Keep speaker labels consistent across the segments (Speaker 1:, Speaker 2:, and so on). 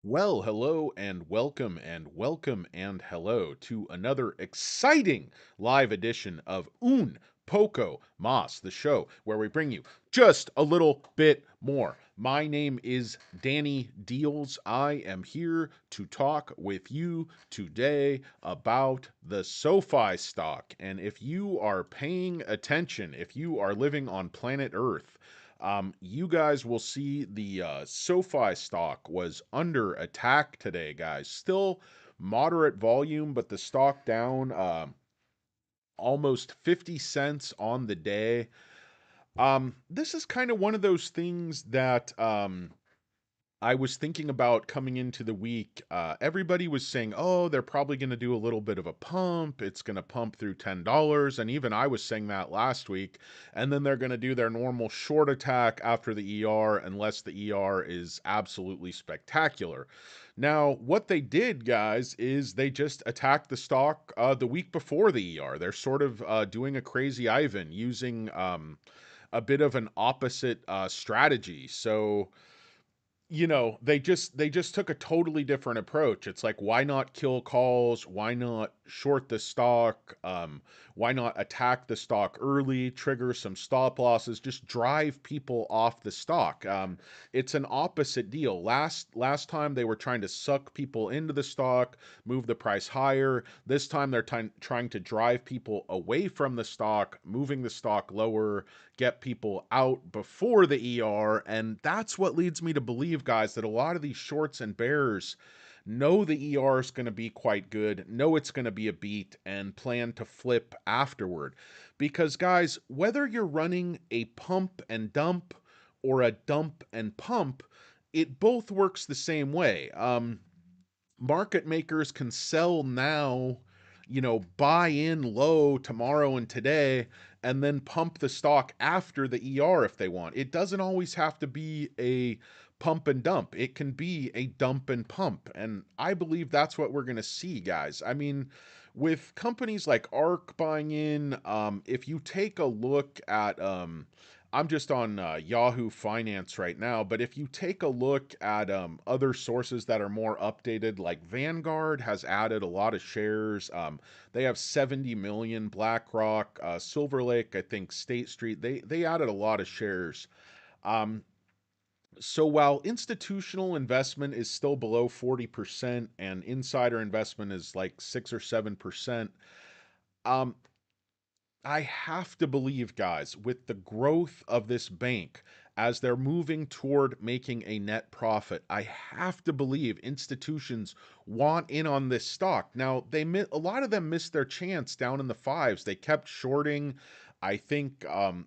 Speaker 1: Well, hello and welcome and hello to another exciting live edition of Un Poco Mas, the show where we bring you just a little bit more. My name is Danny Deals. I am here to talk with you today about the SOFI stock. And if you are paying attention, if you are living on planet Earth, you guys will see the SoFi stock was under attack today, guys. Still moderate volume, but the stock down almost 50 cents on the day. This is kind of one of those things that I was thinking about coming into the week. Everybody was saying, oh, they're probably going to do a little bit of a pump. It's going to pump through $10. And even I was saying that last week. And then they're going to do their normal short attack after the ER, unless the ER is absolutely spectacular. Now, what they did, guys, is they just attacked the stock the week before the ER. They're sort of doing a crazy Ivan using a bit of an opposite strategy. So they just took a totally different approach. It's like, why not kill calls? Why not short the stock? Why not attack the stock early, trigger some stop losses, just drive people off the stock? It's an opposite deal. Last time they were trying to suck people into the stock, move the price higher. This time they're trying to drive people away from the stock, moving the stock lower, get people out before the ER. And that's what leads me to believe, guys, that a lot of these shorts and bears know the ER is going to be quite good, know it's going to be a beat, and plan to flip afterward. Because, guys, whether you're running a pump and dump or a dump and pump, it both works the same way. Market makers can sell now, buy in low tomorrow and today, and then pump the stock after the ER if they want. It doesn't always have to be a pump and dump, it can be a dump and pump. And I believe that's what we're going to see, guys. I mean, with companies like ARK buying in, if you take a look at, I'm just on Yahoo Finance right now, but if you take a look at other sources that are more updated, like Vanguard has added a lot of shares. They have 70 million. BlackRock, Silver Lake, I think State Street, they added a lot of shares. Um, so while institutional investment is still below 40% and insider investment is like 6 or 7%, um, I have to believe, guys, with the growth of this bank as they're moving toward making a net profit, I have to believe institutions want in on this stock. Now, a lot of them missed their chance down in the fives. They kept shorting. I think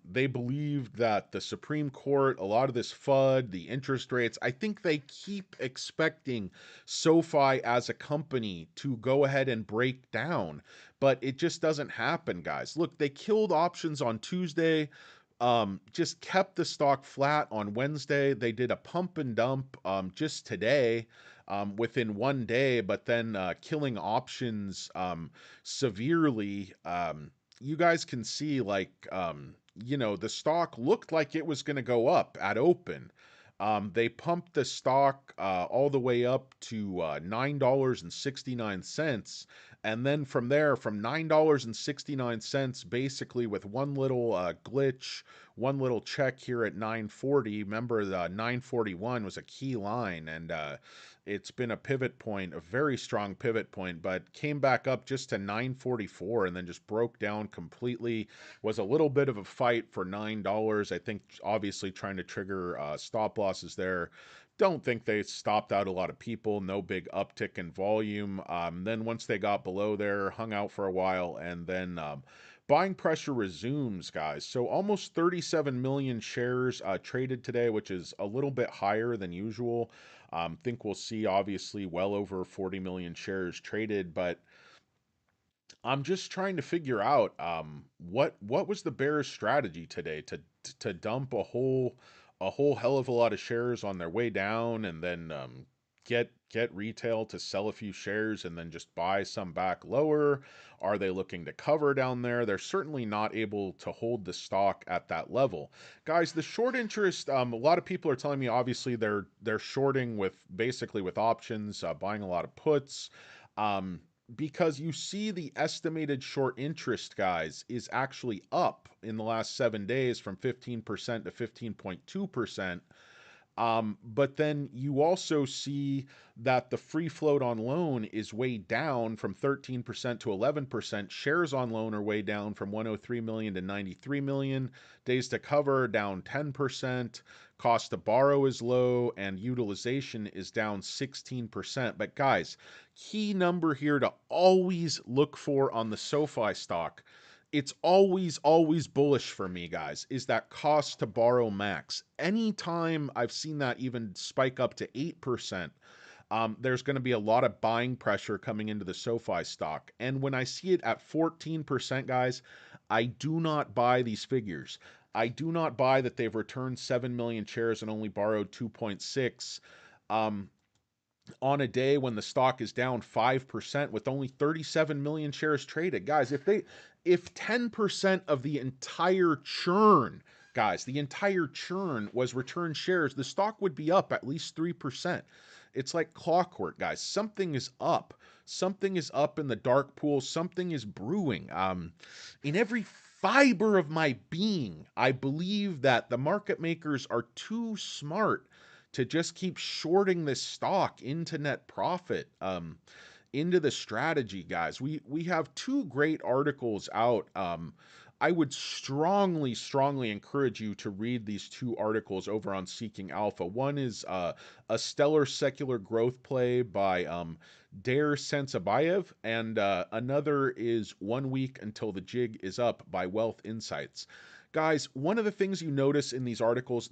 Speaker 1: they believed that the Supreme Court, a lot of this FUD, the interest rates, I think they keep expecting SoFi as a company to go ahead and break down, but it just doesn't happen, guys. Look, they killed options on Tuesday, just kept the stock flat on Wednesday. They did a pump and dump just today, within one day, but then killing options severely. You guys can see, like, the stock looked like it was going to go up at open. They pumped the stock all the way up to $9.69. And then from there, from $9.69, basically with one little glitch, one little check here at 940. Remember, the 941 was a key line, and it's been a pivot point, a very strong pivot point, but came back up just to 944 and then just broke down completely. Was a little bit of a fight for $9. I think obviously trying to trigger stop losses there. Don't think they stopped out a lot of people. No big uptick in volume. Then once they got below there, hung out for a while, and then buying pressure resumes, guys. So almost 37 million shares traded today, which is a little bit higher than usual. Think we'll see obviously well over 40 million shares traded, but I'm just trying to figure out what was the Bears' strategy today to dump a whole hell of a lot of shares on their way down, and then get retail to sell a few shares and then just buy some back lower? Are they looking to cover down there? They're certainly not able to hold the stock at that level. Guys, the short interest, a lot of people are telling me obviously they're shorting with basically with options, buying a lot of puts. Um, because you see the estimated short interest, guys, is actually up in the last 7 days from 15% to 15.2%. But then you also see that the free float on loan is way down from 13% to 11%. Shares on loan are way down from 103 million to 93 million. Days to cover down 10%. Cost to borrow is low and utilization is down 16%. But guys, key number here to always look for on the SOFI stock, it's always bullish for me, guys, is that cost to borrow max. Anytime I've seen that even spike up to 8%, there's going to be a lot of buying pressure coming into the SoFi stock. And when I see it at 14%, guys, I do not buy these figures. I do not buy that they've returned 7 million shares and only borrowed 2.6. On a day when the stock is down 5% with only 37 million shares traded. Guys, if 10% of the entire churn, guys, the entire churn was returned shares, the stock would be up at least 3%. It's like clockwork, guys. Something is up. Something is up in the dark pool. Something is brewing. In every fiber of my being, I believe that the market makers are too smart to just keep shorting this stock into net profit, into the strategy, guys. We have two great articles out. I would strongly encourage you to read these two articles over on Seeking Alpha. One is a stellar secular growth play by Dare Sensabayev, and another is 1 week until the jig is up by Wealth Insights. Guys, one of the things you notice in these articles,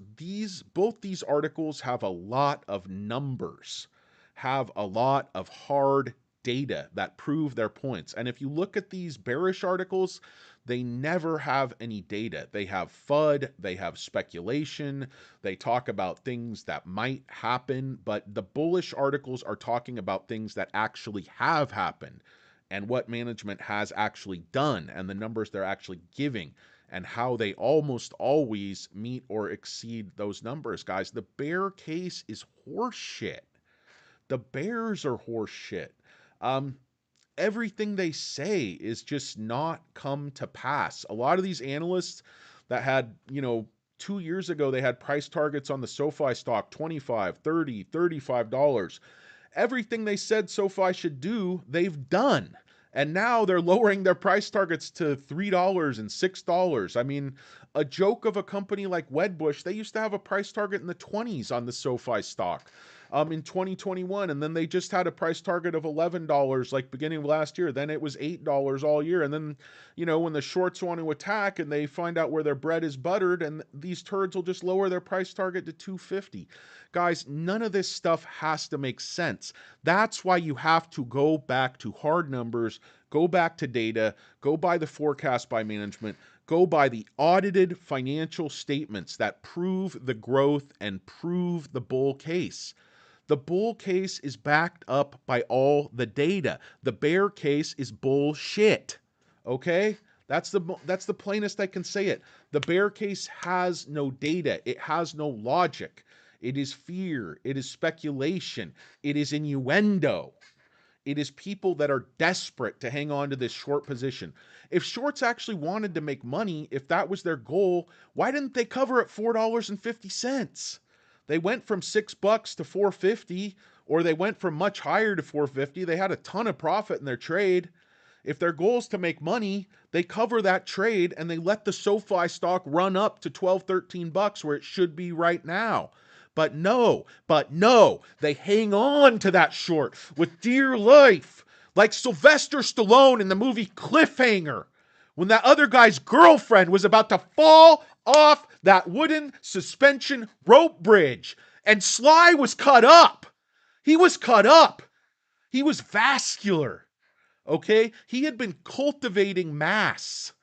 Speaker 1: both these articles have a lot of numbers, have a lot of hard data that prove their points. And if you look at these bearish articles, they never have any data. They have FUD, they have speculation, they talk about things that might happen, but the bullish articles are talking about things that actually have happened and what management has actually done and the numbers they're actually giving, and how they almost always meet or exceed those numbers, guys. The bear case is horseshit. The bears are horseshit. Um, Everything they say is just not come to pass. A lot of these analysts that had, 2 years ago, they had price targets on the SoFi stock, 25, 30, $35. Everything they said SoFi should do, they've done. And now they're lowering their price targets to $3 and $6. I mean, a joke of a company like Wedbush, they used to have a price target in the 20s on the SoFi stock in 2021. And then they just had a price target of $11 like beginning of last year. Then it was $8 all year. And then, when the shorts want to attack and they find out where their bread is buttered, and these turds will just lower their price target to $250. Guys, none of this stuff has to make sense. That's why you have to go back to hard numbers, go back to data, go by the forecast by management, go by the audited financial statements that prove the growth and prove the bull case. The bull case is backed up by all the data. The bear case is bullshit. Okay? That's the plainest I can say it. The bear case has no data. It has no logic. It is fear. It is speculation. It is innuendo. It is people that are desperate to hang on to this short position. If shorts actually wanted to make money, if that was their goal, why didn't they cover at $4.50? They went from $6 to $4.50, or they went from much higher to $4.50. They had a ton of profit in their trade. If their goal is to make money, they cover that trade and they let the SoFi stock run up to 12, $13 where it should be right now. But no, they hang on to that short with dear life, like Sylvester Stallone in the movie Cliffhanger, when that other guy's girlfriend was about to fall off that wooden suspension rope bridge, and Sly was cut up. He was cut up. He was vascular. Okay? He had been cultivating mass.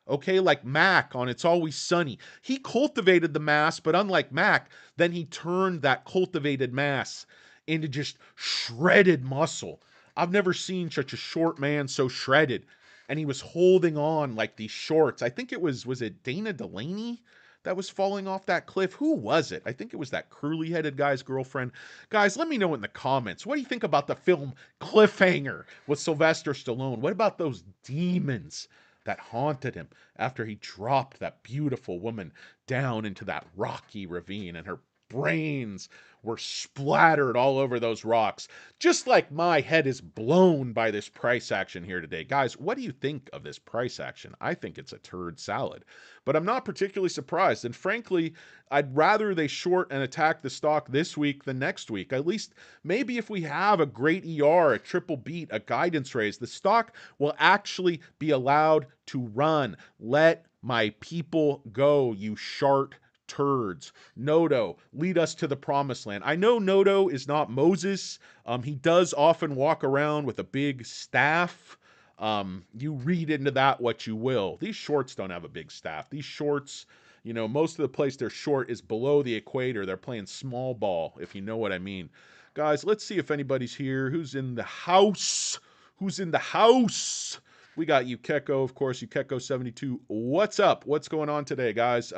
Speaker 1: Okay, like Mac on It's Always Sunny. He cultivated the mass, but unlike Mac, then he turned that cultivated mass into just shredded muscle. I've never seen such a short man so shredded. And he was holding on like these shorts. I think was it Dana Delaney that was falling off that cliff? Who was it? I think it was that curly headed guy's girlfriend. Guys, let me know in the comments. What do you think about the film Cliffhanger with Sylvester Stallone? What about those demons that haunted him after he dropped that beautiful woman down into that rocky ravine and her brains were splattered all over those rocks? Just like my head is blown by this price action here today. Guys, what do you think of this price action? I think it's a turd salad, but I'm not particularly surprised. And frankly, I'd rather they short and attack the stock this week than next week. At least maybe if we have a great ER, a triple beat, a guidance raise, the stock will actually be allowed to run. Let my people go, you shart turds. Noto, lead us to the promised land. I know Noto is not Moses. He does often walk around with a big staff. You read into that what you will. These shorts don't have a big staff. These shorts, most of the place they're short is below the equator. They're playing small ball, if you know what I mean. Guys, let's see if anybody's here. Who's in the house? Who's in the house? We got Ukeko, of course, Ukeko72. What's up? What's going on today, guys?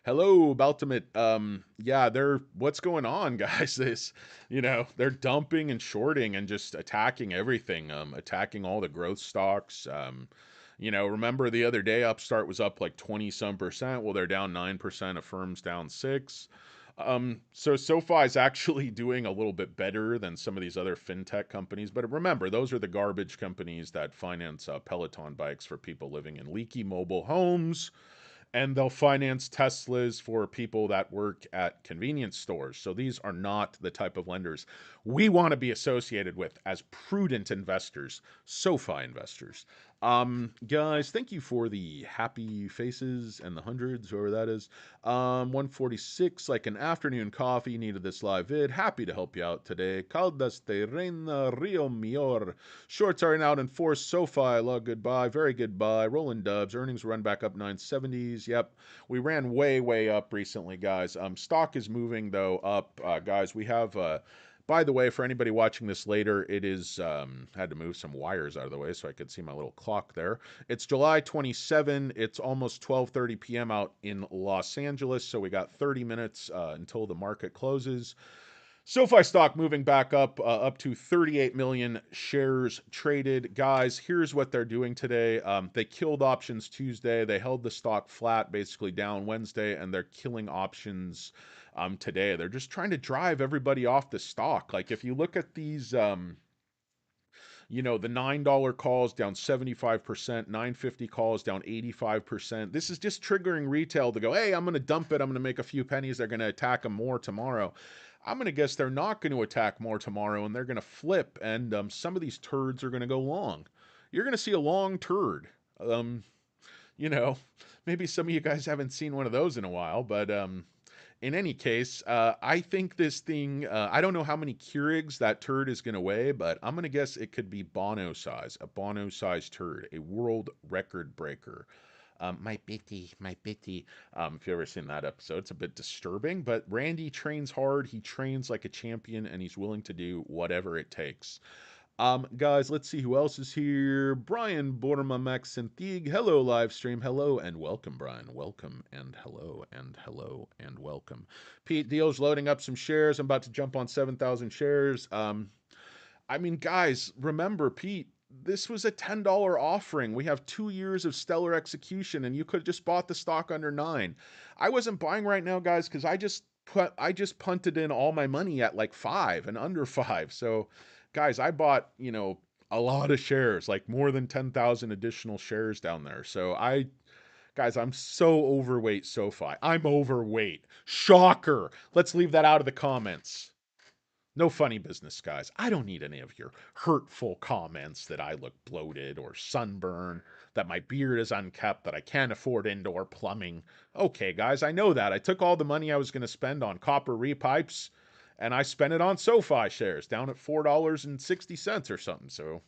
Speaker 1: Hello, Baltimate. Yeah, what's going on, guys? They're dumping and shorting and just attacking everything, attacking all the growth stocks. Remember the other day, Upstart was up like 20 some percent. Well, they're down 9%, Affirm's down 6. So SoFi is actually doing a little bit better than some of these other fintech companies. But remember, those are the garbage companies that finance Peloton bikes for people living in leaky mobile homes, and they'll finance Teslas for people that work at convenience stores. So these are not the type of lenders we want to be associated with as prudent investors, SoFi investors. Guys, thank you for the happy faces and the hundreds, whoever that is. 146, like an afternoon coffee, needed this live vid. Happy to help you out today. Caldas de Reina Rio Mior. Shorts are out in force. SoFi, log goodbye. Very goodbye. Rolling dubs. Earnings run back up 970s. Yep. We ran way, way up recently, guys. Stock is moving, though, up. Guys, we have... by the way, for anybody watching this later, it is, had to move some wires out of the way so I could see my little clock there. It's July 27. It's almost 12:30 p.m. out in Los Angeles, so we got 30 minutes until the market closes. SoFi stock moving back up to 38 million shares traded. Guys, here's what they're doing today. They killed options Tuesday. They held the stock flat, basically down Wednesday, and they're killing options today. They're just trying to drive everybody off the stock. Like if you look at these, the $9 calls down 75%, 950 calls down 85%. This is just triggering retail to go, hey, I'm going to dump it. I'm going to make a few pennies. They're going to attack them more tomorrow. I'm going to guess they're not going to attack more tomorrow, and they're going to flip, and some of these turds are going to go long. You're going to see a long turd. You know, maybe some of you guys haven't seen one of those in a while, but in any case, I think this thing, I don't know how many Keurigs that turd is going to weigh, but I'm going to guess it could be Bono size, a Bono size turd, a world record breaker. My bitty, my bitty. If you've ever seen that episode, it's a bit disturbing, but Randy trains hard. He trains like a champion, and he's willing to do whatever it takes. Guys, let's see who else is here. Brian Bormamex and Thieg. Hello, live stream. Hello and welcome, Brian. Welcome and hello and hello and welcome. Pete Deal's loading up some shares. I'm about to jump on 7,000 shares. Guys, remember, Pete, this was a $10 offering. We have 2 years of stellar execution, and you could have just bought the stock under 9. I wasn't buying right now, guys, because I just punted in all my money at like 5 and under 5. So, guys, I bought, a lot of shares, like more than 10,000 additional shares down there. So guys, I'm so overweight SoFi. I'm overweight. Shocker. Let's leave that out of the comments. No funny business, guys. I don't need any of your hurtful comments that I look bloated or sunburned, that my beard is unkept, that I can't afford indoor plumbing. Okay, guys, I know that. I took all the money I was going to spend on copper repipes, and I spent it on SoFi shares down at $4.60 or something. So,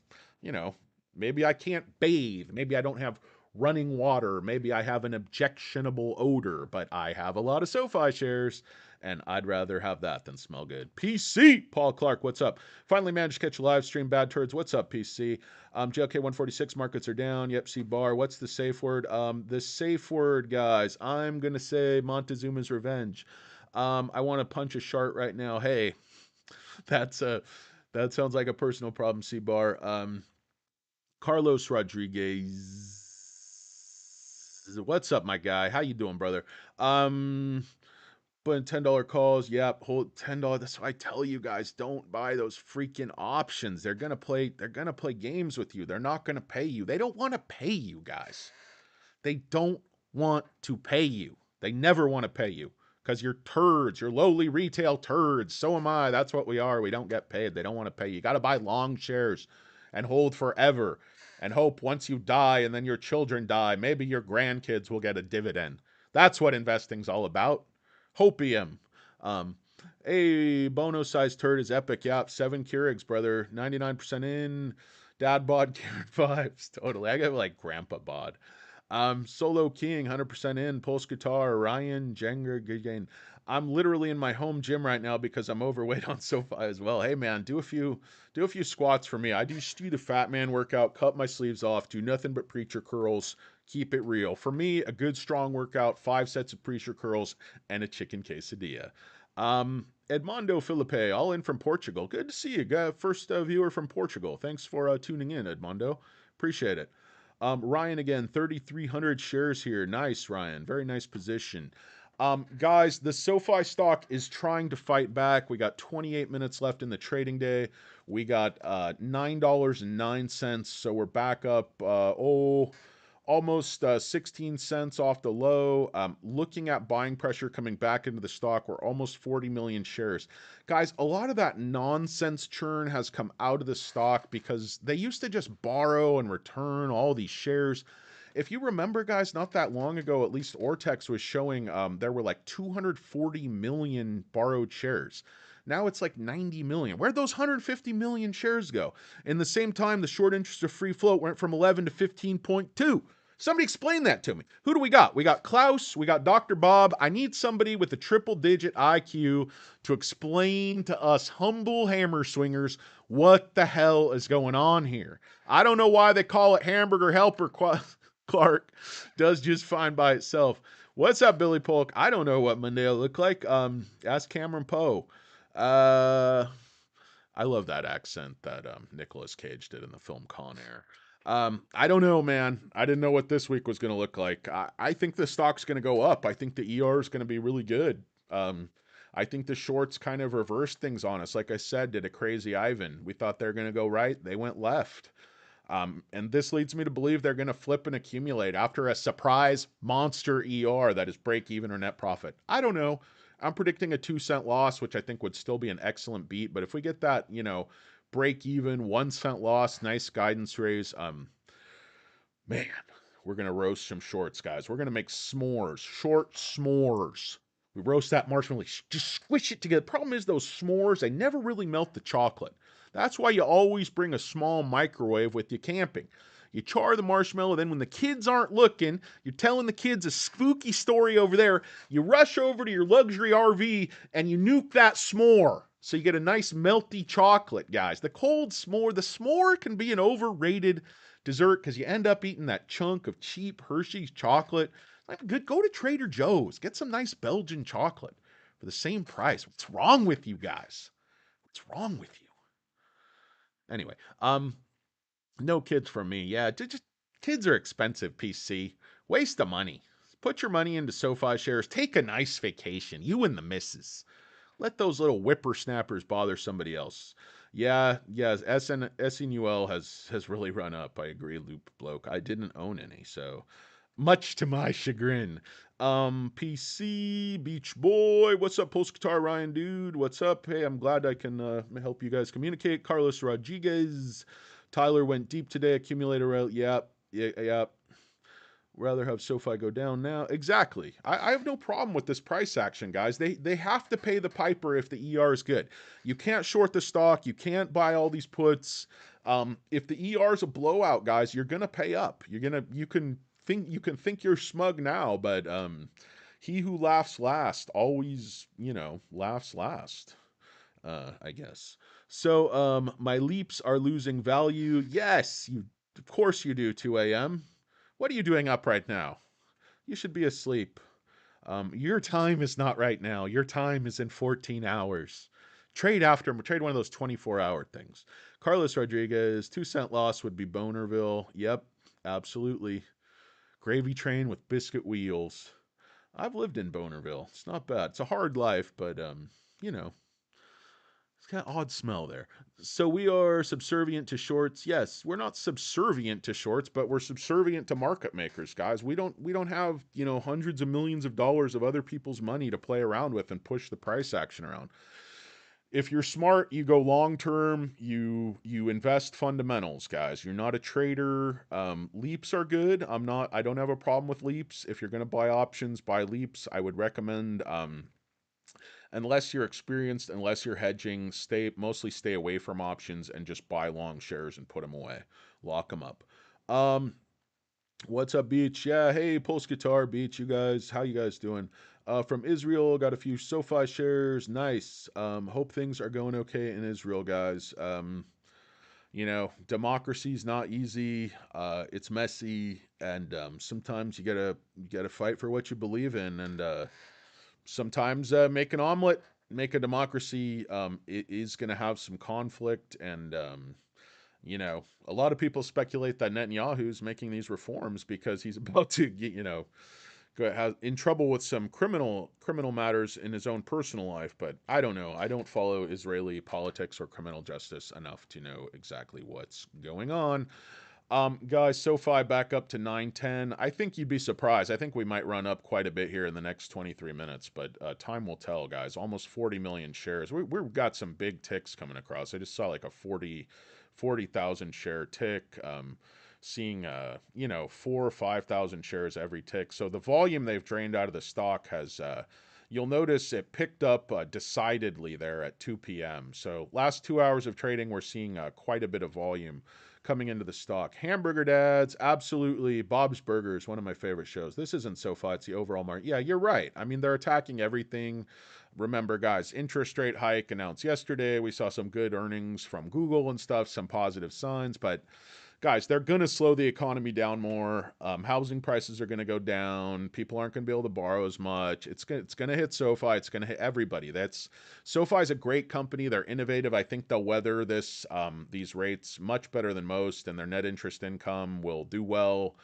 Speaker 1: maybe I can't bathe. Maybe I don't have running water. Maybe I have an objectionable odor, but I have a lot of SoFi shares. and I'd rather have that than smell good. PC, Paul Clark, what's up? Finally managed to catch a live stream. Bad turds, what's up, PC? JLK 146 markets are down. Yep, C bar. What's the safe word? The safe word, guys. I'm gonna say Montezuma's revenge. I want to punch a shark right now. Hey, that's a that sounds like a personal problem, C bar. Carlos Rodriguez. What's up, my guy? How you doing, brother? But $10 calls, yep, hold $10. That's why I tell you guys, don't buy those freaking options. They're gonna play games with you. They're not gonna pay you. They don't want to pay you, guys. They don't want to pay you. They never want to pay you. Because you're turds. You're lowly retail turds. So am I. That's what we are. We don't get paid. They don't want to pay you. You got to buy long shares and hold forever and hope once you die and then your children die, maybe your grandkids will get a dividend. That's what investing's all about. Hopium. Um, a bono-sized turd is epic. Yep, 7 Keurigs, brother. 99% in. Dad bod, Keurig vibes. Totally. I got like grandpa bod. Solo King, 100% in. Pulse Guitar, Ryan, Jenga, again. I'm literally in my home gym right now because I'm overweight on SoFi as well. Hey man, do a few squats for me. I just do the fat man workout, cut my sleeves off, do nothing but preacher curls, keep it real. For me, a good strong workout, 5 sets of preacher curls, and a chicken quesadilla. Edmondo Felipe, all in from Portugal. Good to see you. First viewer from Portugal. Thanks for tuning in, Edmondo. Appreciate it. Ryan again, 3,300 shares here. Nice, Ryan. Very nice position. Guys, the SoFi stock is trying to fight back. We got 28 minutes left in the trading day. We got $9.09, so we're back up, almost 16 cents off the low. Looking at buying pressure coming back into the stock, we're almost 40 million shares. Guys, a lot of that nonsense churn has come out of the stock because they used to just borrow and return all these shares. If you remember, guys, not that long ago, at least Ortex was showing there were like 240 million borrowed shares. Now it's like 90 million. Where'd those 150 million shares go? In the same time, the short interest of free float went from 11 to 15.2. Somebody explain that to me. Who do we got? We got Klaus. We got Dr. Bob. I need somebody with a triple-digit IQ to explain to us humble hammer swingers what the hell is going on here. I don't know why they call it hamburger helper. Clark does just fine by itself. What's up, Billy Polk? I don't know what Monday will look like. Ask Cameron Poe. I love that accent that Nicolas Cage did in the film Con Air. I don't know, man. I didn't know what this week was going to look like. I think the stock's going to go up. I think the ER is going to be really good. I think the shorts kind of reversed things on us. Like I said, did a crazy Ivan. We thought they were going to go right. They went left. And this leads me to believe they're going to flip and accumulate after a surprise monster ER that is break even or net profit. I don't know. I'm predicting a 2-cent loss, which I think would still be an excellent beat. But if we get that, break even, 1-cent loss, nice guidance raise, man, we're going to roast some shorts, guys. We're going to make s'mores, short s'mores. We roast that marshmallow, just squish it together. Problem is those s'mores, they never really melt the chocolate. That's why you always bring a small microwave with you camping. You char the marshmallow, then when the kids aren't looking, you're telling the kids a spooky story over there, you rush over to your luxury RV and you nuke that s'more. So you get a nice melty chocolate, guys. The s'more can be an overrated dessert because you end up eating that chunk of cheap Hershey's chocolate. Like good, go to Trader Joe's, get some nice Belgian chocolate for the same price. What's wrong with you guys? What's wrong with you? Anyway, no kids for me. Yeah, just kids are expensive, PC. Waste of money. Put your money into SoFi shares. Take a nice vacation. You and the missus. Let those little whippersnappers bother somebody else. Yeah, SNUL has really run up. I agree, Loop Bloke. I didn't own any, so much to my chagrin. PC, Beach Boy, what's up, Post Guitar Ryan, dude? What's up? Hey, I'm glad I can help you guys communicate. Carlos Rodriguez, Tyler went deep today. Accumulator, yep. Rather have SoFi go down now. Exactly. I have no problem with this price action, guys. They have to pay the piper if the ER is good. You can't short the stock. You can't buy all these puts. If the ER is a blowout, guys, you're gonna pay up. You can think you're smug now, but he who laughs last always, laughs last. I guess. So, my leaps are losing value. Yes, of course you do, 2 a.m. What are you doing up right now? You should be asleep. Your time is not right now. Your time is in 14 hours. Trade one of those 24-hour things. Carlos Rodriguez, 2 cent loss would be Bonerville. Yep, absolutely. Gravy train with biscuit wheels. I've lived in Bonerville. It's not bad. It's a hard life, but you know, it's got an odd smell there. So we are subservient to shorts. Yes, we're not subservient to shorts, but we're subservient to market makers, guys. We don't have, hundreds of millions of dollars of other people's money to play around with and push the price action around. If you're smart, you go long term, you invest fundamentals, guys. You're not a trader. Leaps are good. I don't have a problem with leaps. If you're going to buy options, buy leaps. I would recommend unless you're experienced, unless you're hedging, stay away from options and just buy long shares and put them away, lock them up. Um, what's up, Beach? Yeah, hey, Pulse Guitar, Beach. How you guys doing? From Israel, got a few SoFi shares. Nice. Hope things are going okay in Israel, guys. Democracy's not easy. It's messy, and sometimes you gotta fight for what you believe in, and sometimes make an omelet, make a democracy. It is going to have some conflict, and a lot of people speculate that Netanyahu's making these reforms because he's about to get, go in trouble with some criminal matters in his own personal life. But I don't know. I don't follow Israeli politics or criminal justice enough to know exactly what's going on. Guys, SoFi back up to 910. I think you'd be surprised. I think we might run up quite a bit here in the next 23 minutes, but time will tell, guys. Almost 40 million shares. We've got some big ticks coming across. I just saw like a 40,000 share tick. Seeing 4 or 5,000 shares every tick. So the volume they've drained out of the stock has you'll notice it picked up decidedly there at 2 p.m. So last 2 hours of trading, we're seeing quite a bit of volume coming into the stock. Hamburger Dads, absolutely. Bob's Burgers, one of my favorite shows. This isn't SoFi, it's the overall market. Yeah, you're right. I mean, they're attacking everything. Remember, guys, interest rate hike announced yesterday. We saw some good earnings from Google and stuff, some positive signs, but guys, they're going to slow the economy down more. Housing prices are going to go down. People aren't going to be able to borrow as much. It's going to hit SoFi. It's going to hit everybody. SoFi is a great company. They're innovative. I think they'll weather these rates much better than most, and their net interest income will do well.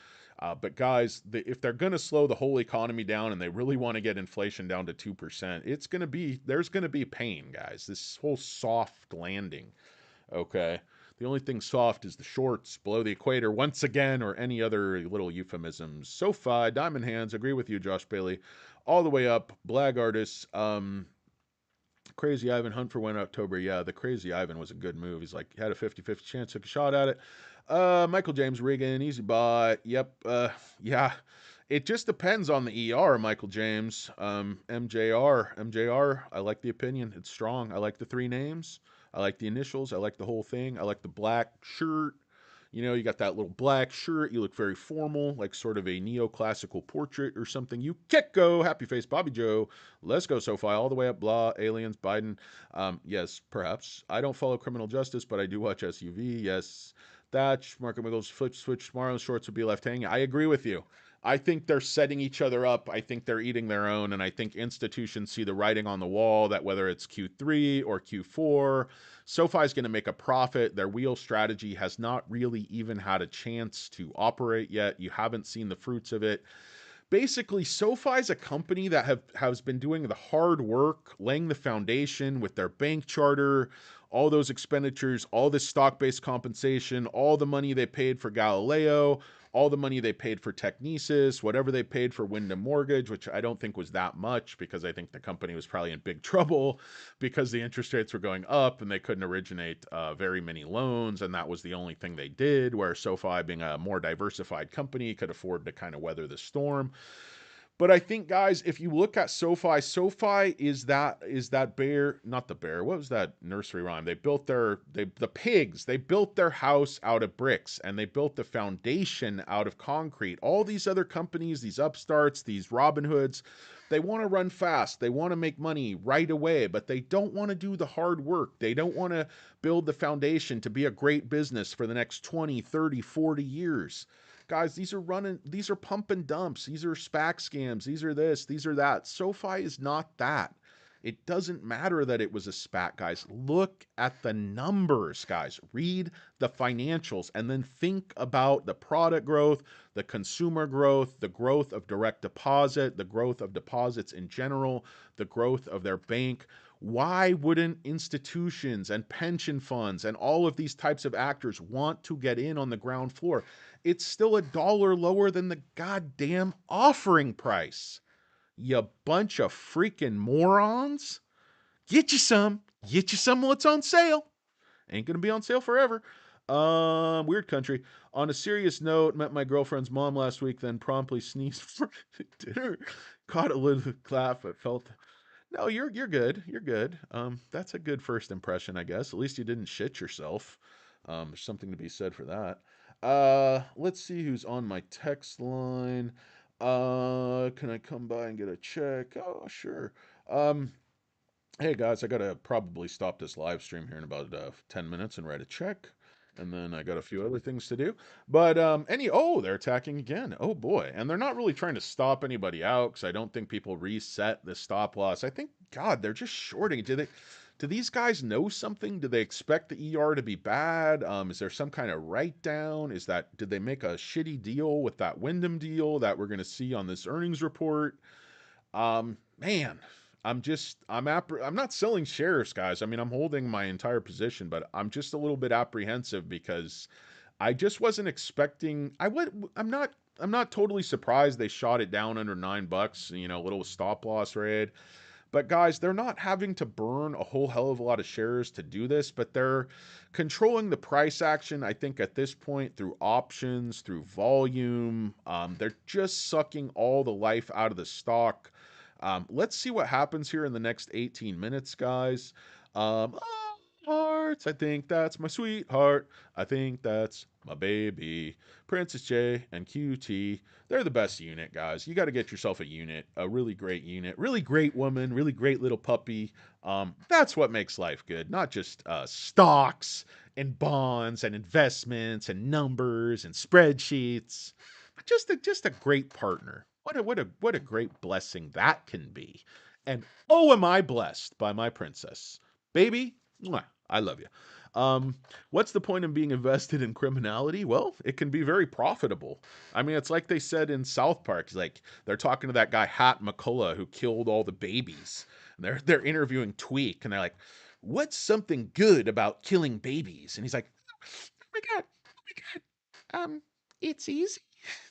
Speaker 1: But guys, if they're going to slow the whole economy down and they really want to get inflation down to 2%, there's going to be pain, guys. This whole soft landing. Okay. The only thing soft is the shorts below the equator once again, or any other little euphemisms. SoFi, Diamond Hands, agree with you, Josh Bailey. All the way up, Black Artists. Crazy Ivan, Hunt for One October. Yeah, the Crazy Ivan was a good move. He's like, had a 50-50 chance, took a shot at it. Michael James Regan, easy bot. Yep. Yeah. It just depends on the ER, Michael James. MJR. I like the opinion. It's strong. I like the three names. I like the initials. I like the whole thing. I like the black shirt. You got that little black shirt. You look very formal, like sort of a neoclassical portrait or something. You Kekko, happy face, Bobby Joe. Let's go, SoFi, all the way up, blah, aliens, Biden. Yes, perhaps. I don't follow criminal justice, but I do watch SUV. Yes. Thatch, Marco Miggles, switch tomorrow. Shorts would be left hanging. I agree with you. I think they're setting each other up. I think they're eating their own. And I think institutions see the writing on the wall that whether it's Q3 or Q4, SoFi is going to make a profit. Their wheel strategy has not really even had a chance to operate yet. You haven't seen the fruits of it. Basically, SoFi is a company that has been doing the hard work, laying the foundation with their bank charter, all those expenditures, all this stock-based compensation, all the money they paid for Galileo, all the money they paid for Technesis, whatever they paid for Wyndham Mortgage, which I don't think was that much because I think the company was probably in big trouble because the interest rates were going up and they couldn't originate very many loans, and that was the only thing they did, where SoFi, being a more diversified company, could afford to kind of weather the storm. But I think, guys, if you look at SoFi, SoFi is that bear, not the bear. What was that nursery rhyme? They built the pigs. They built their house out of bricks, and they built the foundation out of concrete. All these other companies, these upstarts, these Robin Hoods, they want to run fast. They want to make money right away, but they don't want to do the hard work. They don't want to build the foundation to be a great business for the next 20, 30, 40 years. Guys, these are pump and dumps. These are SPAC scams. These are this, these are that. SoFi is not that. It doesn't matter that it was a SPAC, guys. Look at the numbers, guys. Read the financials and then think about the product growth, the consumer growth, the growth of direct deposit, the growth of deposits in general, the growth of their bank. Why wouldn't institutions and pension funds and all of these types of actors want to get in on the ground floor? It's still $1 lower than the goddamn offering price. You bunch of freaking morons. Get you some. Get you some while it's on sale. Ain't gonna be on sale forever. Weird country. On a serious note, met my girlfriend's mom last week, then promptly sneezed for dinner. Caught a little laugh, but felt. No, you're good. You're good. That's a good first impression, I guess. At least you didn't shit yourself. There's something to be said for that. Let's see who's on my text line. Can I come by and get a check? Oh, sure. Um, Hey guys, I gotta probably stop this live stream here in about 10 minutes and write a check. And then I got a few other things to do. But they're attacking again. Oh boy. And they're not really trying to stop anybody out because I don't think people reset the stop loss. I think, God, they're just shorting. Do these guys know something? Do they expect the ER to be bad? Is there some kind of write down? Did they make a shitty deal with that Wyndham deal that we're gonna see on this earnings report? Man, I'm not selling shares, guys. I mean, I'm holding my entire position, but I'm just a little bit apprehensive because I just wasn't expecting. I'm not totally surprised they shot it down under $9. You know, a little stop loss raid. But guys, they're not having to burn a whole hell of a lot of shares to do this, but they're controlling the price action, I think, at this point through options, through volume. They're just sucking all the life out of the stock. Let's see what happens here in the next 18 minutes, guys. Hearts, I think that's my sweetheart. I think that's my baby. Princess J and QT. They're the best unit, guys. You got to get yourself a unit, a really great unit, really great woman, really great little puppy. That's what makes life good, not just stocks and bonds and investments and numbers and spreadsheets. But just a great partner. What a great blessing that can be. And oh, am I blessed by my princess, baby. Mwah, I love you. Um, what's the point of being invested in criminality? Well, it can be very profitable. I mean, it's like they said in South Park. It's like they're talking to that guy Hat McCullough who killed all the babies. And they're interviewing Tweak, and they're like, "What's something good about killing babies?" And he's like, "Oh my god, oh my god, it's easy."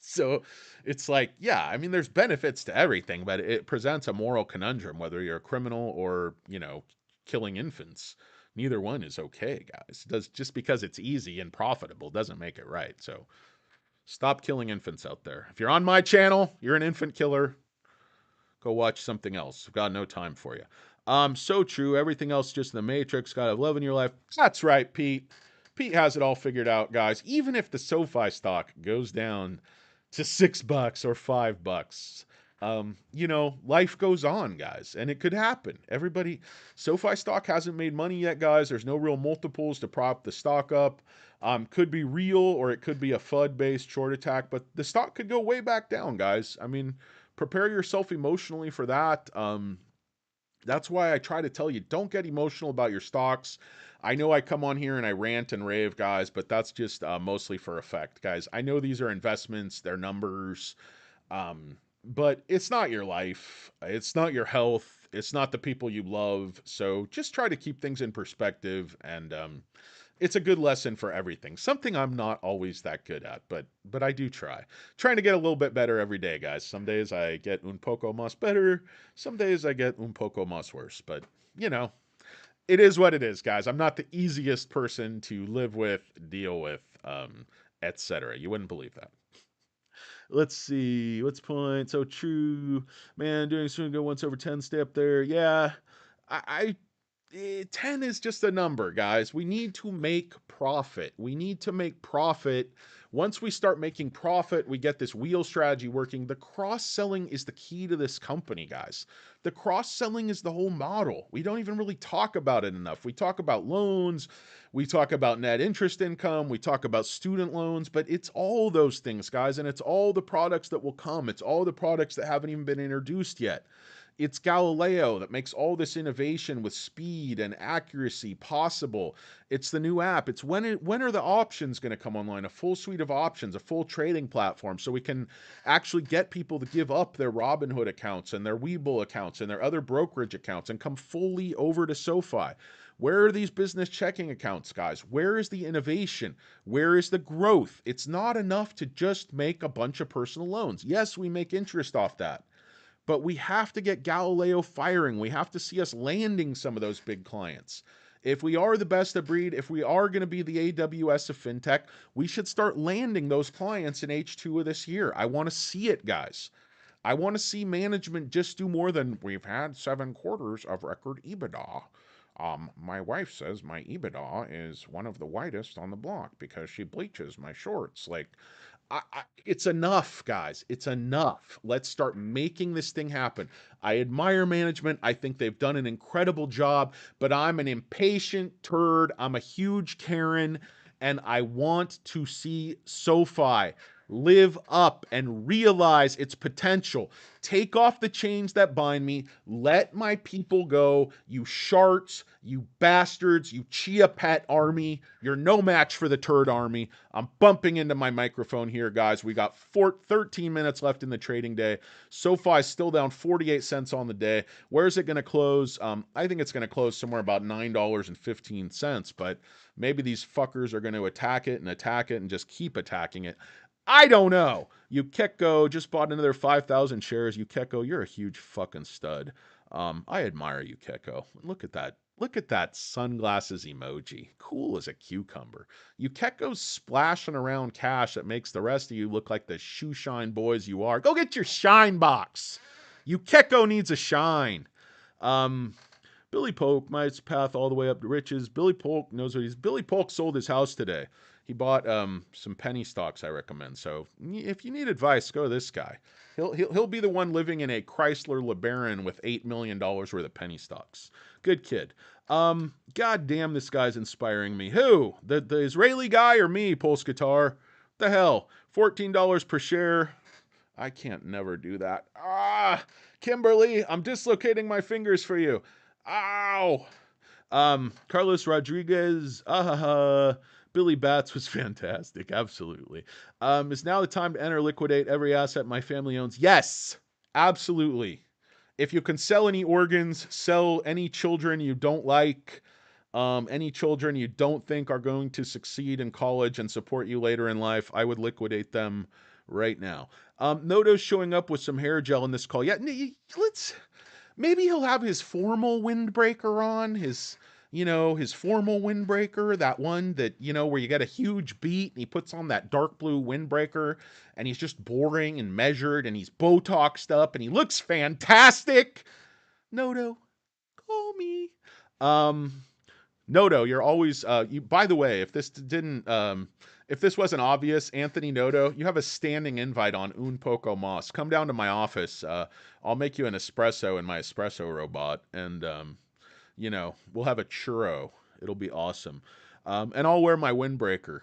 Speaker 1: So it's like, yeah, I mean, there's benefits to everything, but it presents a moral conundrum whether you're a criminal or killing infants. Neither one is okay, guys. Does just because it's easy and profitable doesn't make it right. So stop killing infants out there. If you're on my channel, you're an infant killer. Go watch something else. I've got no time for you. So true. Everything else just the Matrix. Gotta have love in your life. That's right, Pete. Pete has it all figured out, guys. Even if the SoFi stock goes down to $6 or $5, life goes on, guys, and it could happen. SoFi stock hasn't made money yet, guys. There's no real multiples to prop the stock up. Could be real or it could be a FUD-based short attack, but the stock could go way back down, guys. I mean, prepare yourself emotionally for that. That's why I try to tell you, don't get emotional about your stocks. I know I come on here and I rant and rave, guys, but that's just mostly for effect, guys. I know these are investments, they're numbers, but it's not your life. It's not your health. It's not the people you love. So just try to keep things in perspective, and it's a good lesson for everything. Something I'm not always that good at, but I do try. Trying to get a little bit better every day, guys. Some days I get un poco mas better. Some days I get un poco mas worse. But it is what it is, guys. I'm not the easiest person to live with, deal with, etc. You wouldn't believe that. Let's see. What's point? So true. Man, doing soon go once over 10, stay up there. Yeah. I 10 is just a number, guys. We need to make profit. We need to make profit. Once we start making profit, we get this wheel strategy working. The cross selling is the key to this company, guys. The cross selling is the whole model. We don't even really talk about it enough. We talk about loans, we talk about net interest income, we talk about student loans, but it's all those things, guys, and it's all the products that will come. It's all the products that haven't even been introduced yet. It's Galileo that makes all this innovation with speed and accuracy possible. It's the new app. It's when are the options going to come online? A full suite of options, a full trading platform, so we can actually get people to give up their Robinhood accounts and their Webull accounts and their other brokerage accounts and come fully over to SoFi. Where are these business checking accounts, guys? Where is the innovation? Where is the growth? It's not enough to just make a bunch of personal loans. Yes, we make interest off that. But we have to get Galileo firing. We have to see us landing some of those big clients. If we are the best of breed, if we are going to be the AWS of fintech, we should start landing those clients in H2 of this year. I want to see it, guys. I want to see management just do more than we've had 7 quarters of record EBITDA. My wife says my EBITDA is one of the whitest on the block because she bleaches my shorts. Like, it's enough, guys. It's enough. Let's start making this thing happen. I admire management. I think they've done an incredible job, but I'm an impatient turd. I'm a huge Karen, and I want to see SoFi live up and realize its potential. Take off the chains that bind me. Let my people go. You sharts, you bastards, you chia pet army. You're no match for the turd army. I'm bumping into my microphone here, guys. We got 13 minutes left in the trading day. SoFi is still down 48 cents on the day. Where is it going to close? I think it's going to close somewhere about $9.15, but maybe these fuckers are going to attack it and just keep attacking it. I don't know. Ukeko just bought another 5,000 shares. Ukeko, you're a huge fucking stud. I admire Ukeko. Look at that. Look at that sunglasses emoji. Cool as a cucumber. Ukeko's splashing around cash that makes the rest of you look like the shoe shine boys you are. Go get your shine box. Ukeko needs a shine. Billy Polk, my path all the way up to riches. Billy Polk knows what he's. Billy Polk sold his house today. He bought some penny stocks, I recommend. So if you need advice, go to this guy. He'll be the one living in a Chrysler LeBaron with $8 million worth of penny stocks. Good kid. God damn, this guy's inspiring me. Who? The Israeli guy or me, Pulse Guitar? The hell? $14 per share. I can't never do that. Kimberly, I'm dislocating my fingers for you. Ow. Carlos Rodriguez. Billy Bats was fantastic. Absolutely. Is now the time to enter, liquidate every asset my family owns? Yes, absolutely. If you can sell any organs, sell any children you don't like, any children you don't think are going to succeed in college and support you later in life, I would liquidate them right now. Noto's showing up with some hair gel in this call. Yeah, maybe he'll have his formal windbreaker on, his formal windbreaker, that one that, where you get a huge beat and he puts on that dark blue windbreaker and he's just boring and measured and he's Botoxed up and he looks fantastic. Noto, call me. Noto, you're always, by the way, if this wasn't obvious, Anthony Noto, you have a standing invite on Un Poco Mas. Come down to my office. I'll make you an espresso in my espresso robot, and we'll have a churro. It'll be awesome. And I'll wear my windbreaker.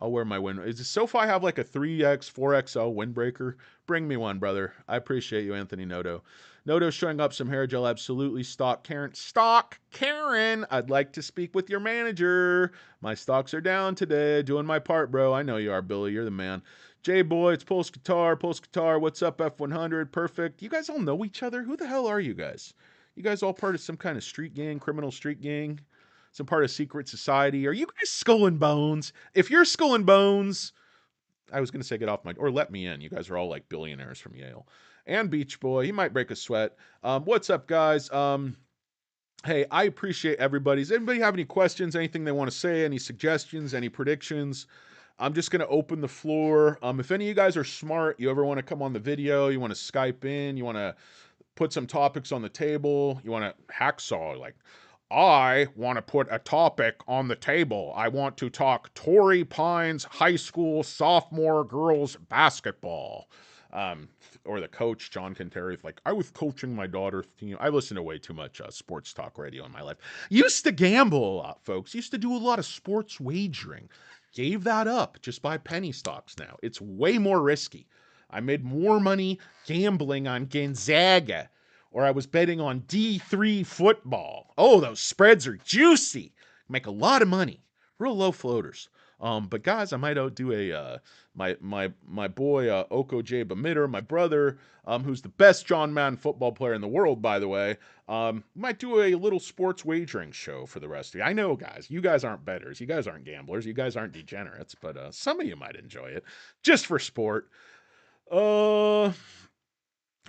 Speaker 1: Does SoFi have like a 3X, 4XL windbreaker? Bring me one, brother. I appreciate you, Anthony Noto. Noto's showing up some hair gel. Absolutely. Stock Karen. I'd like to speak with your manager. My stocks are down today. Doing my part, bro. I know you are, Billy. You're the man. J-Boy, it's Pulse Guitar. What's up, F100? Perfect. You guys all know each other? Who the hell are you guys? You guys all part of some kind of street gang, criminal street gang? Some part of secret society? Are you guys Skull and Bones? If you're Skull and Bones, I was going to say get off my, or let me in. You guys are all like billionaires from Yale. And Beach Boy, he might break a sweat. What's up, guys? Hey, I appreciate everybody. Does anybody have any questions, anything they want to say, any suggestions, any predictions? I'm just going to open the floor. If any of you guys are smart, you ever want to come on the video, you want to Skype in, you want to put some topics on the table, you want to hacksaw, like, I want to put a topic on the table. I want to talk Torrey Pines High School sophomore girls basketball. Um, or the coach, John Quintero's like, I was coaching my daughter's team. I listen to way too much sports talk radio in my life. Used to gamble a lot, folks. Used to do a lot of sports wagering. Gave that up. Just buy penny stocks now. It's way more risky. I made more money gambling on Gonzaga, or I was betting on D3 football. Oh, those spreads are juicy. Make a lot of money. Real low floaters. But guys, I might outdo my boy Oko J. Bamitter, my brother, who's the best John Madden football player in the world, by the way. Might do a little sports wagering show for the rest of you. I know, guys, you guys aren't bettors, you guys aren't gamblers, you guys aren't degenerates, but some of you might enjoy it just for sport. Uh,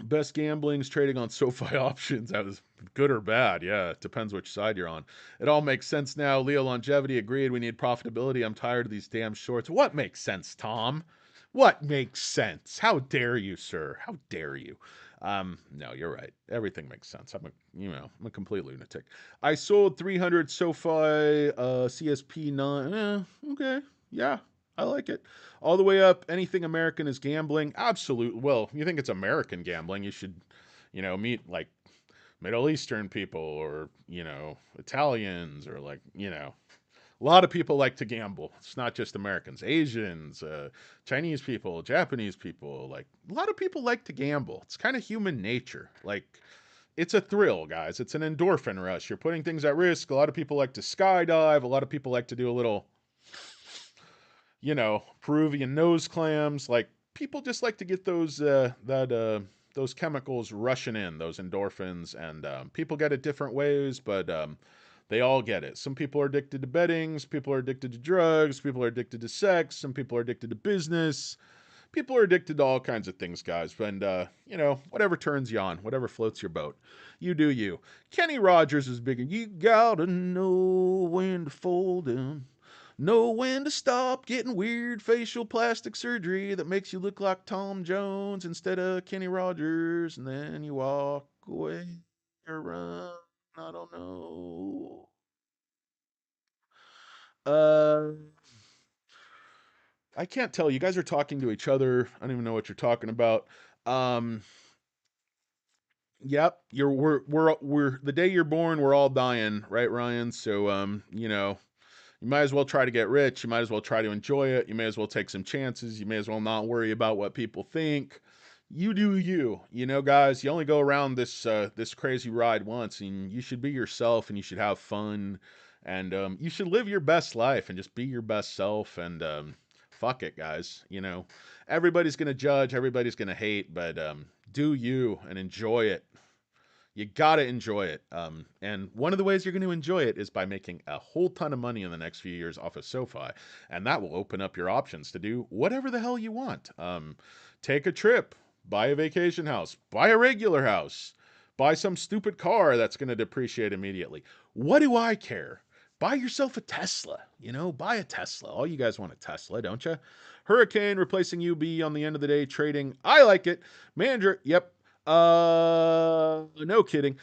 Speaker 1: Best gambling's trading on SoFi options. That was good or bad. Yeah, it depends which side you're on. It all makes sense now. Leo Longevity agreed. We need profitability. I'm tired of these damn shorts. What makes sense, Tom? What makes sense? How dare you, sir? How dare you? No, you're right. Everything makes sense. I'm a complete lunatic. I sold 300 SoFi CSP 9. Okay. Yeah, I like it. All the way up, anything American is gambling. Absolutely. Well, you think it's American gambling, you should, meet like Middle Eastern people or, Italians or like, a lot of people like to gamble. It's not just Americans, Asians, Chinese people, Japanese people. Like, a lot of people like to gamble. It's kind of human nature. Like, it's a thrill, guys. It's an endorphin rush. You're putting things at risk. A lot of people like to skydive. A lot of people like to do a little, Peruvian nose clams. Like, people just like to get those chemicals rushing in, those endorphins, and people get it different ways, but they all get it. Some people are addicted to betting, some people are addicted to drugs, people are addicted to sex, some people are addicted to business. People are addicted to all kinds of things, guys. And, whatever turns you on, whatever floats your boat, you do you. Kenny Rogers is big. You gotta know when to fold in. Know when to stop getting weird facial plastic surgery that makes you look like Tom Jones instead of Kenny Rogers, and then you walk away or run. I don't know. Uh, I can't tell. You guys are talking to each other. I don't even know what you're talking about. Um, yep, we're the day you're born, we're all dying, right, Ryan? So you might as well try to get rich. You might as well try to enjoy it. You may as well take some chances. You may as well not worry about what people think. You do you. Guys, you only go around this crazy ride once, and you should be yourself, and you should have fun, and you should live your best life, and just be your best self, and fuck it, guys. Everybody's gonna judge, everybody's gonna hate, but do you and enjoy it. You gotta enjoy it. And one of the ways you're going to enjoy it is by making a whole ton of money in the next few years off of SoFi. And that will open up your options to do whatever the hell you want. Take a trip, buy a vacation house, buy a regular house, buy some stupid car that's going to depreciate immediately. What do I care? Buy yourself a Tesla. Buy a Tesla. All you guys want a Tesla, don't you? Hurricane replacing UB on the end of the day trading. I like it. Manager, yep. No kidding.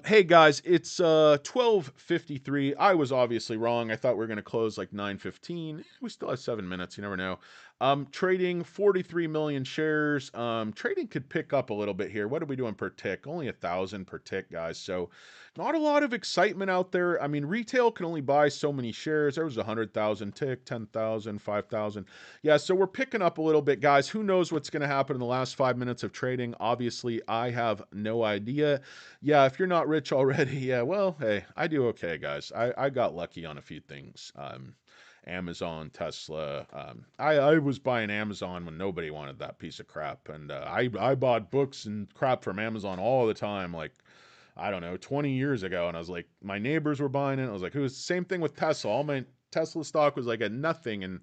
Speaker 1: Hey guys, it's 12:53. I was obviously wrong. I thought we were gonna close like 9:15. We still have 7 minutes. You never know. Trading 43 million shares. Trading could pick up a little bit here. What are we doing per tick? Only 1,000 per tick, guys. So not a lot of excitement out there. I mean, retail can only buy so many shares. There was 100,000 tick, 10,000, 5,000. Yeah, so we're picking up a little bit, guys. Who knows what's going to happen in the last 5 minutes of trading? Obviously, I have no idea. Yeah, if you're not rich already, yeah, well, hey, I do okay, guys. I got lucky on a few things. Amazon, Tesla. I was buying Amazon when nobody wanted that piece of crap, and I bought books and crap from Amazon all the time, like I don't know, 20 years ago, and I was like, my neighbors were buying it. I was like, who's same thing with Tesla? All my Tesla stock was like at nothing, and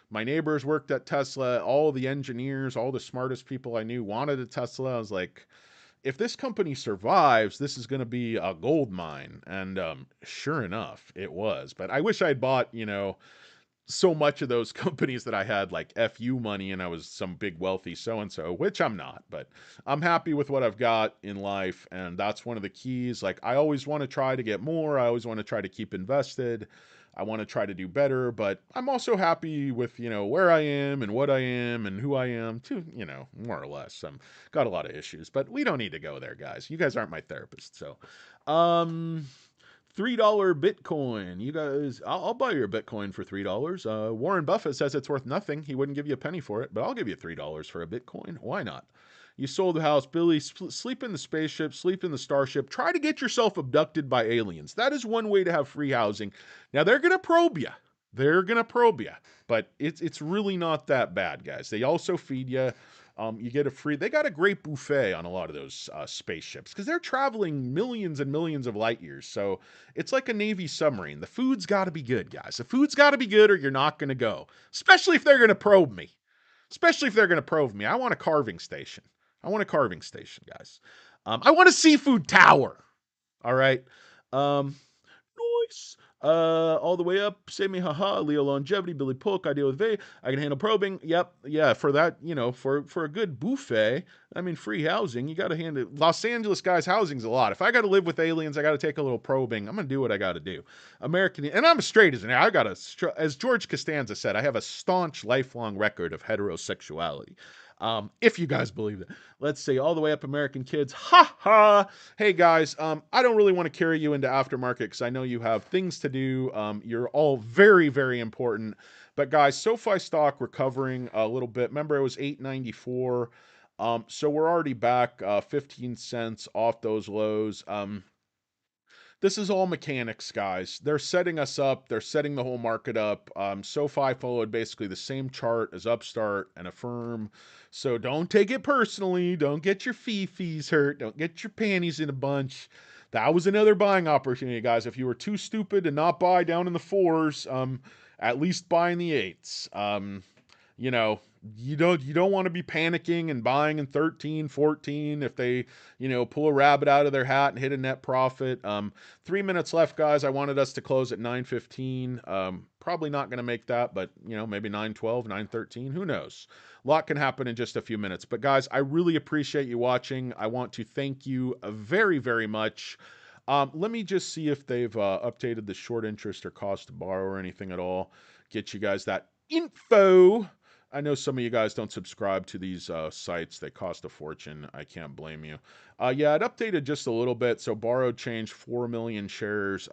Speaker 1: my neighbors worked at Tesla. All the engineers, all the smartest people I knew wanted a Tesla. I was like, if this company survives, this is going to be a gold mine. And sure enough, it was. But I wish I'd bought, so much of those companies that I had like FU money and I was some big wealthy so and so, which I'm not, but I'm happy with what I've got in life. And that's one of the keys. Like, I always want to try to get more, I always want to try to keep invested. I want to try to do better, but I'm also happy with, where I am and what I am and who I am too, more or less. I'm got a lot of issues, but we don't need to go there, guys. You guys aren't my therapist. So, um, $3 Bitcoin. You guys, I'll buy your Bitcoin for $3. Warren Buffett says it's worth nothing. He wouldn't give you a penny for it, but I'll give you $3 for a Bitcoin. Why not? You sold the house, Billy. Sleep in the spaceship, sleep in the starship. Try to get yourself abducted by aliens. That is one way to have free housing. Now they're gonna probe you. They're gonna probe you, but it's really not that bad, guys. They also feed you. You get a free. They got a great buffet on a lot of those spaceships because they're traveling millions and millions of light years. So it's like a Navy submarine. The food's got to be good, guys. The food's got to be good, or you're not going to go. Especially if they're going to probe me. Especially if they're going to probe me. I want a carving station. I want a carving station, guys. I want a seafood tower. All right. Um, Nice. All the way up. Say me haha. Leo longevity. Billy Polk. I deal with Vay. I can handle probing. Yep. Yeah. For that, for a good buffet. I mean, free housing. You got to hand it. Los Angeles guys, housing's a lot. If I got to live with aliens, I got to take a little probing. I'm gonna do what I got to do. American, and I'm straight as an. I got as George Costanza said, I have a staunch, lifelong record of heterosexuality. If you guys believe it. Let's see, all the way up American kids. Ha ha. Hey guys, I don't really want to carry you into aftermarket because I know you have things to do. You're all very, very important. But guys, SoFi stock recovering a little bit. Remember, it was 894. So we're already back 15 cents off those lows. This is all mechanics, guys. They're setting us up. They're setting the whole market up. SoFi followed basically the same chart as Upstart and Affirm. So don't take it personally. Don't get your fees hurt. Don't get your panties in a bunch. That was another buying opportunity, guys. If you were too stupid to not buy down in the fours, at least buy in the eights. You know, you don't want to be panicking and buying in 13, 14 if they, pull a rabbit out of their hat and hit a net profit. 3 minutes left, guys. I wanted us to close at 9:15. Probably not going to make that, but maybe 9:12, 9:13. Who knows? A lot can happen in just a few minutes. But guys, I really appreciate you watching. I want to thank you very, very much. Let me just see if they've updated the short interest or cost to borrow or anything at all. Get you guys that info. I know some of you guys don't subscribe to these sites. They cost a fortune. I can't blame you. Yeah, it updated just a little bit. So borrowed change, 4 million shares.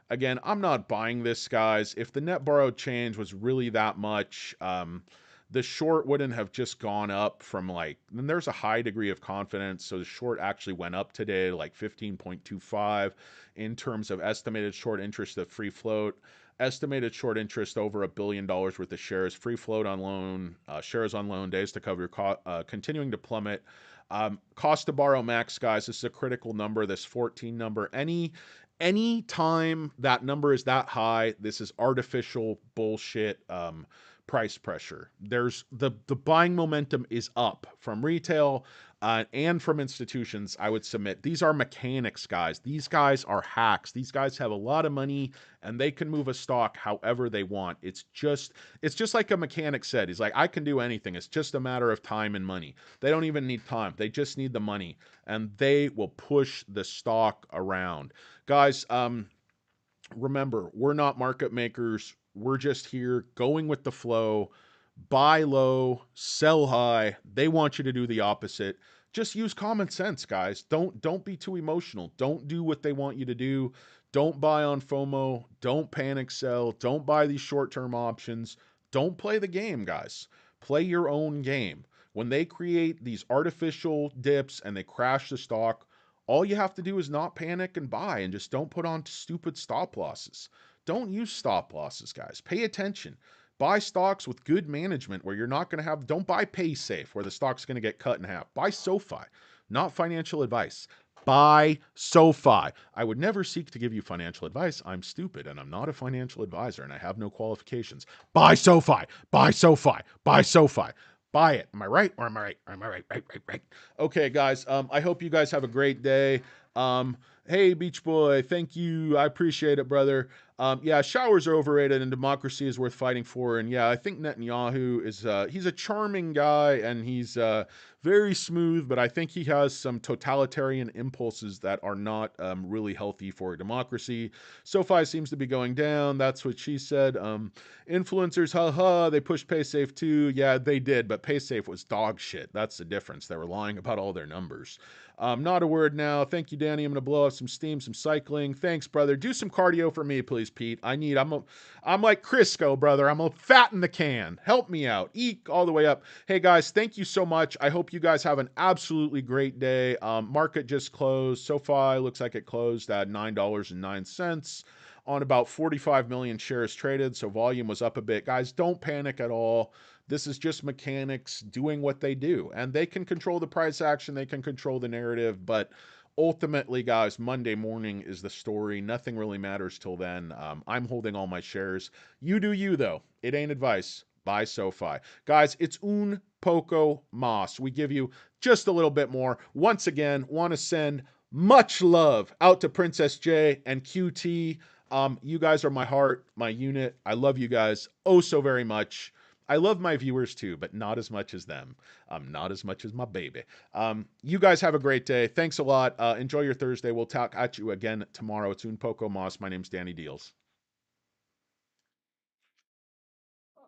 Speaker 1: Again, I'm not buying this, guys. If the net borrowed change was really that much, the short wouldn't have just gone up from and there's a high degree of confidence. So the short actually went up today to like 15.25 in terms of estimated short interest of free float. Estimated short interest over $1 billion worth of shares, free float on loan, shares on loan, days to cover, continuing to plummet. Cost to borrow max, guys. This is a critical number. This 14 number. Any time that number is that high, this is artificial bullshit. Price pressure. There's the buying momentum is up from retail and from institutions. I would submit these are mechanics, guys. These guys are hacks. These guys have a lot of money and they can move a stock however they want. It's just like a mechanic said. He's like, I can do anything. It's just a matter of time and money. They don't even need time. They just need the money and they will push the stock around. Guys, remember, we're not market makers. We're just here going with the flow. Buy low, sell high. They want you to do the opposite. Just use common sense, guys. Don't be too emotional. Don't do what they want you to do. Don't buy on FOMO. Don't panic sell. Don't buy these short-term options. Don't play the game, guys. Play your own game. When they create these artificial dips and they crash the stock, all you have to do is not panic and buy and just don't put on stupid stop losses. Don't use stop losses, guys. Pay attention. Buy stocks with good management where you're not going to have, don't buy PaySafe where the stock's going to get cut in half. Buy SoFi, not financial advice. Buy SoFi. I would never seek to give you financial advice. I'm stupid and I'm not a financial advisor and I have no qualifications. Buy SoFi. Buy SoFi. Buy SoFi. Buy it. Am I right? Or am I right? Or am I right? Right. Okay, guys. I hope you guys have a great day. Hey, Beach Boy. Thank you. I appreciate it, brother. Yeah, showers are overrated and democracy is worth fighting for. And yeah, I think Netanyahu is, he's a charming guy and he's very smooth, but I think he has some totalitarian impulses that are not really healthy for a democracy. SoFi seems to be going down. That's what she said. Influencers, haha, they pushed PaySafe too. Yeah, they did, but PaySafe was dog shit. That's the difference. They were lying about all their numbers. Not a word now. Thank you, Danny. I'm gonna blow off some steam, some cycling. Thanks, brother. Do some cardio for me, please, Pete. I'm like Crisco, brother. I'm a fat in the can. Help me out. Eek all the way up. Hey guys, thank you so much. I hope you guys have an absolutely great day. Market just closed. SoFi looks like it closed at $9.09 on about 45 million shares traded. So volume was up a bit. Guys, don't panic at all. This is just mechanics doing what they do. And they can control the price action, they can control the narrative, but ultimately, guys, Monday morning is the story. Nothing really matters till then. I'm holding all my shares. You do you, though. It ain't advice. Buy SoFi. Guys, it's un poco mas. We give you just a little bit more. Once again, want to send much love out to Princess J and QT. You guys are my heart, my unit. I love you guys oh so very much. I love my viewers too, but not as much as them. Not as much as my baby. You guys have a great day. Thanks a lot. Enjoy your Thursday. We'll talk at you again tomorrow. It's Un Poco Mas. My name's Danny Deals.